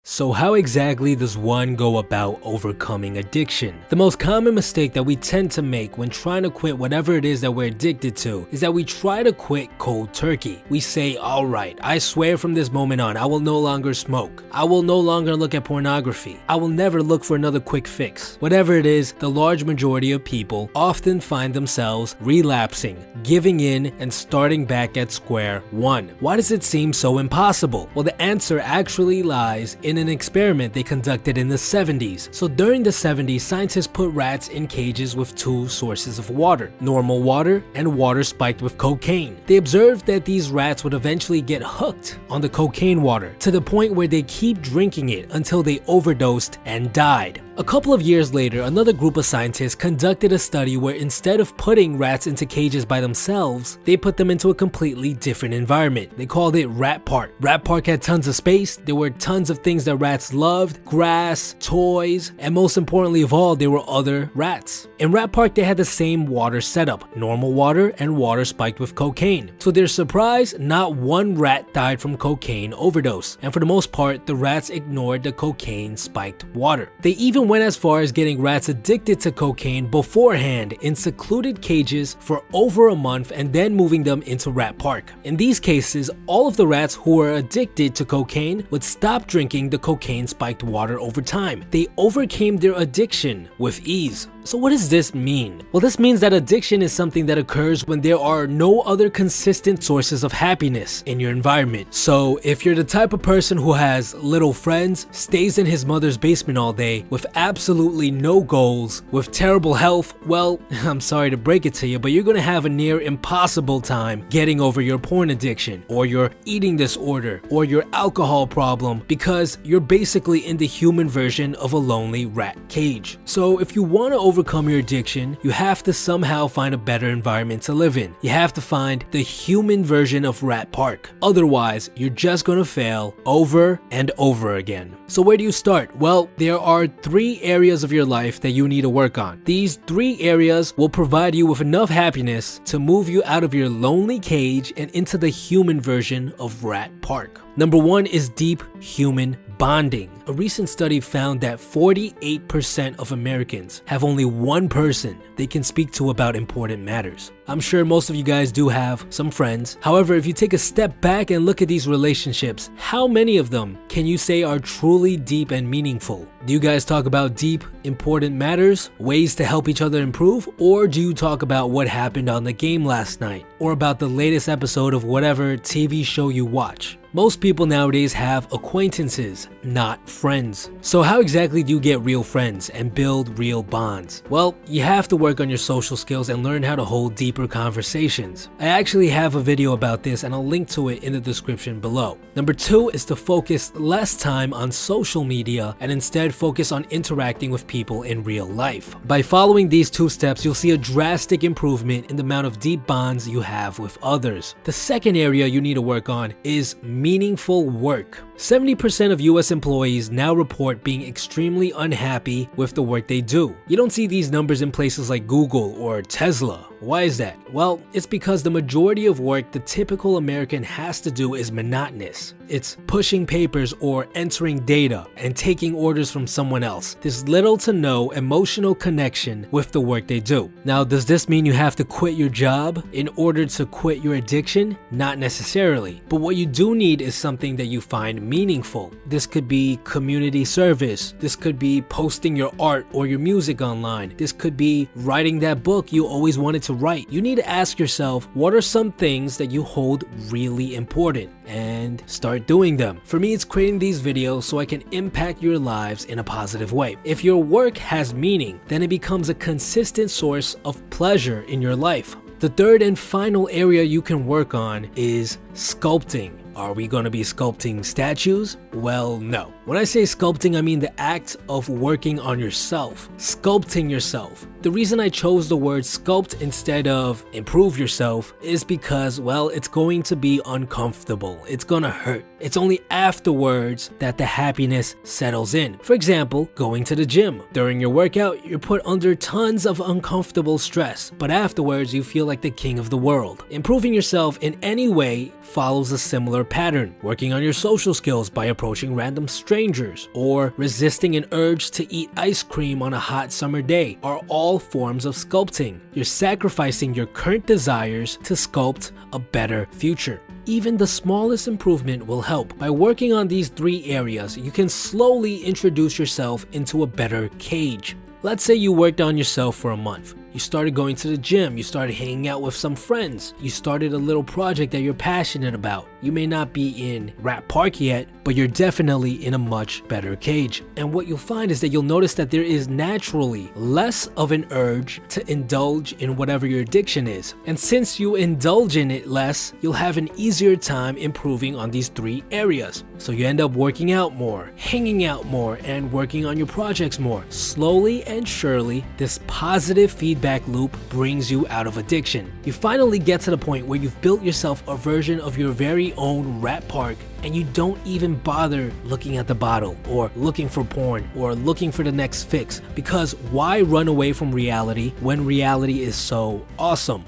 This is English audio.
So how exactly does one go about overcoming addiction? The most common mistake that we tend to make when trying to quit whatever it is that we're addicted to is that we try to quit cold turkey. We say, alright, I swear from this moment on, I will no longer smoke. I will no longer look at pornography. I will never look for another quick fix. Whatever it is, the large majority of people often find themselves relapsing, giving in, and starting back at square one. Why does it seem so impossible? Well, the answer actually lies in an experiment they conducted in the 70s. So during the 70s, scientists put rats in cages with two sources of water, normal water and water spiked with cocaine. They observed that these rats would eventually get hooked on the cocaine water to the point where they keep drinking it until they overdosed and died. A couple of years later, another group of scientists conducted a study where instead of putting rats into cages by themselves, they put them into a completely different environment. They called it Rat Park. Rat Park had tons of space, there were tons of things that rats loved, grass, toys, and most importantly of all, there were other rats. In Rat Park, they had the same water setup, normal water and water spiked with cocaine. To their surprise, not one rat died from cocaine overdose, and for the most part, the rats ignored the cocaine spiked water. They even went as far as getting rats addicted to cocaine beforehand in secluded cages for over a month and then moving them into Rat Park. In these cases, all of the rats who were addicted to cocaine would stop drinking the cocaine spiked water over time. They overcame their addiction with ease. So what does this mean? Well, this means that addiction is something that occurs when there are no other consistent sources of happiness in your environment. So if you're the type of person who has little friends, stays in his mother's basement all day, with absolutely no goals, with terrible health, well, I'm sorry to break it to you, but you're gonna have a near impossible time getting over your porn addiction, or your eating disorder, or your alcohol problem, because you're basically in the human version of a lonely rat cage. So if you want to overcome your addiction, you have to somehow find a better environment to live in. You have to find the human version of Rat Park. Otherwise, you're just gonna fail over and over again. So where do you start? Well, there are 3 areas of your life that you need to work on. These 3 areas will provide you with enough happiness to move you out of your lonely cage and into the human version of Rat Park. Number 1 is deep human bonding. A recent study found that 48% of Americans have only one person they can speak to about important matters. I'm sure most of you guys do have some friends. However, if you take a step back and look at these relationships, how many of them can you say are truly deep and meaningful? Do you guys talk about deep, important matters, ways to help each other improve, or do you talk about what happened on the game last night, or about the latest episode of whatever TV show you watch? Most people nowadays have acquaintances, not friends. So how exactly do you get real friends and build real bonds? Well, you have to work on your social skills and learn how to hold deeper conversations. I actually have a video about this and I'll link to it in the description below. Number 2 is to focus less time on social media and instead focus on interacting with people in real life. By following these 2 steps, you'll see a drastic improvement in the amount of deep bonds you have with others. The second area you need to work on is meaningful work. 70% of US employees now report being extremely unhappy with the work they do. You don't see these numbers in places like Google or Tesla. Why is that? Well, it's because the majority of work the typical American has to do is monotonous. It's pushing papers or entering data and taking orders from someone else. There's little to no emotional connection with the work they do. Now, does this mean you have to quit your job in order to quit your addiction? Not necessarily. But what you do need is something that you find meaningful. This could be community service. This could be posting your art or your music online. This could be writing that book you always wanted to write. You need to ask yourself, what are some things that you hold really important, and start doing them. For me, it's creating these videos so I can impact your lives in a positive way. If your work has meaning, then it becomes a consistent source of pleasure in your life. The third and final area you can work on is sculpting. Are we going to be sculpting statues? Well, no. When I say sculpting, I mean the act of working on yourself, sculpting yourself. The reason I chose the word sculpt instead of improve yourself is because, well, it's going to be uncomfortable. It's gonna hurt. It's only afterwards that the happiness settles in. For example, going to the gym. During your workout, you're put under tons of uncomfortable stress, but afterwards you feel like the king of the world. Improving yourself in any way follows a similar pattern. Working on your social skills by approaching random strangers or resisting an urge to eat ice cream on a hot summer day are all forms of sculpting. You're sacrificing your current desires to sculpt a better future. Even the smallest improvement will help. By working on these 3 areas, you can slowly introduce yourself into a better cage. Let's say you worked on yourself for a month. You started going to the gym, you started hanging out with some friends, you started a little project that you're passionate about. You may not be in Rat Park yet, but you're definitely in a much better cage. And what you'll find is that you'll notice that there is naturally less of an urge to indulge in whatever your addiction is. And since you indulge in it less, you'll have an easier time improving on these 3 areas. So you end up working out more, hanging out more, and working on your projects more. Slowly and surely, this positive feedback loop brings you out of addiction. You finally get to the point where you've built yourself a version of your very own Rat Park, and you don't even bother looking at the bottle or looking for porn or looking for the next fix, because why run away from reality when reality is so awesome?